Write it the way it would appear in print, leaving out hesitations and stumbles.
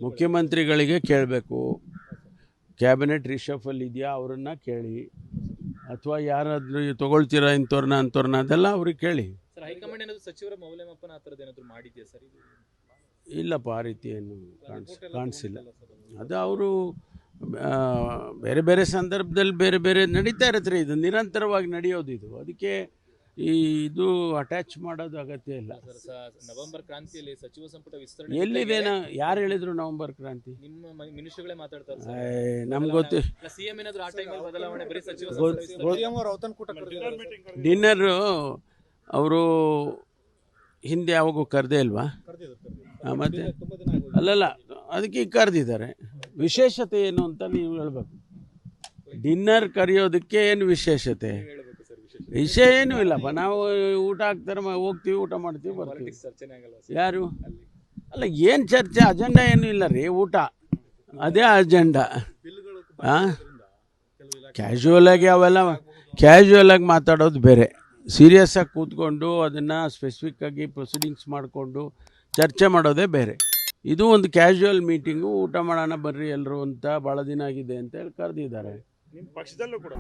ಮುಖ್ಯಮಂತ್ರಿಗಳಿಗೆ ಕೇಳಬೇಕು. ಕ್ಯಾಬಿನೆಟ್ ರಿಷಫಲ್ ಇದೆಯಾ ಅವರನ್ನು ಕೇಳಿ, ಅಥವಾ ಯಾರಾದರೂ ತೊಗೊಳ್ತೀರಾ ಅಂಥವ್ರನ್ನ ಅದೆಲ್ಲ ಅವ್ರಿಗೆ ಕೇಳಿ. ಸಚಿವರ ಮೌಲ್ಯಮಾಪನ ಆ ಥರದ್ದು ಏನಾದರೂ ಮಾಡಿದೆಯಾ ಸರ್? ಇಲ್ಲಪ್ಪ, ಆ ರೀತಿ ಏನು ಕಾಣಿಸಿಲ್ಲ. ಅದು ಅವರು ಬೇರೆ ಬೇರೆ ಸಂದರ್ಭದಲ್ಲಿ ಬೇರೆ ಬೇರೆ ನಡೀತಾ ಇರತ್ರಿ. ಇದು ನಿರಂತರವಾಗಿ ನಡೆಯೋದು ಇದು. ಅದಕ್ಕೆ ಇದು ಅಟ್ಯಾಚ್ ಮಾಡೋದು ಅಗತ್ಯ ಇಲ್ಲ. ನವೆಂಬರ್ ಕ್ರಾಂತಿಯಲ್ಲಿ ಸಚಿವ ಸಂಪುಟ ವಿಸ್ತರಣೆ ಎಲ್ಲಿದೇನ? ಯಾರು ಹೇಳಿದ್ರು ನವಂಬರ್ ಕ್ರಾಂತಿ? ನಿಮ್ಮ ಮಿನಿಸ್ಟರ್ಗಳೇ ಮಾತಾಡ್ತಾರೆ. ನಮ್ಗೆ ಗೊತ್ತು. ಸಿಎಂ ಏನಾದರೂ ಆ ಟೈಮಲ್ಲಿ ಬದಲಾವಣೆ ಬರೀ ಸಚಿವ ಡಿನ್ನರು ಅವರು ಹಿಂದೆ ಯಾವಾಗೂ ಕರೆದೇ ಇಲ್ವಾ? ಮತ್ತೆ ಅಲ್ಲಲ್ಲ, ಅದಕ್ಕೆ ಈಗ ಕರೆದಿದ್ದಾರೆ. ವಿಶೇಷತೆ ಏನು ಅಂತ ನೀವು ಹೇಳ್ಬೇಕು. ಡಿನ್ನರ್ ಕರೆಯೋದಕ್ಕೆ ಏನು ವಿಶೇಷತೆ? ವಿಷಯ ಏನೂ ಇಲ್ಲಪ್ಪ. ನಾವು ಊಟ ಹಾಕ್ತಾರೆ, ಹೋಗ್ತೀವಿ, ಊಟ ಮಾಡ್ತೀವಿ, ಬರ್ತೀವಿ. ಯಾರು ಅಲ್ಲ, ಏನು ಚರ್ಚೆ? ಅಜೆಂಡಾ ಏನೂ ಇಲ್ಲ ರೀ, ಊಟ ಅದೇ ಅಜೆಂಡಾ. ಕ್ಯಾಶುವಲಾಗಿ ಅವೆಲ್ಲ ಕ್ಯಾಶುವಲಾಗಿ ಮಾತಾಡೋದು ಬೇರೆ. ಸೀರಿಯಸ್ಸಾಗಿ ಕೂತ್ಕೊಂಡು ಅದನ್ನು ಸ್ಪೆಸಿಫಿಕ್ಕಾಗಿ ಪ್ರೊಸೀಡಿಂಗ್ಸ್ ಮಾಡಿಕೊಂಡು ಚರ್ಚೆ ಮಾಡೋದೇ ಬೇರೆ. ಇದು ಒಂದು ಕ್ಯಾಶುವಲ್ ಮೀಟಿಂಗು, ಊಟ ಮಾಡೋಣ ಬರ್ರಿ ಎಲ್ಲರೂ ಅಂತ, ಭಾಳ ದಿನ ಆಗಿದೆ ಅಂತ ಹೇಳಿ ಕರೆದಿದ್ದಾರೆ. ನಿಮ್ಮ ಪಕ್ಷದಲ್ಲೂ ಕೂಡ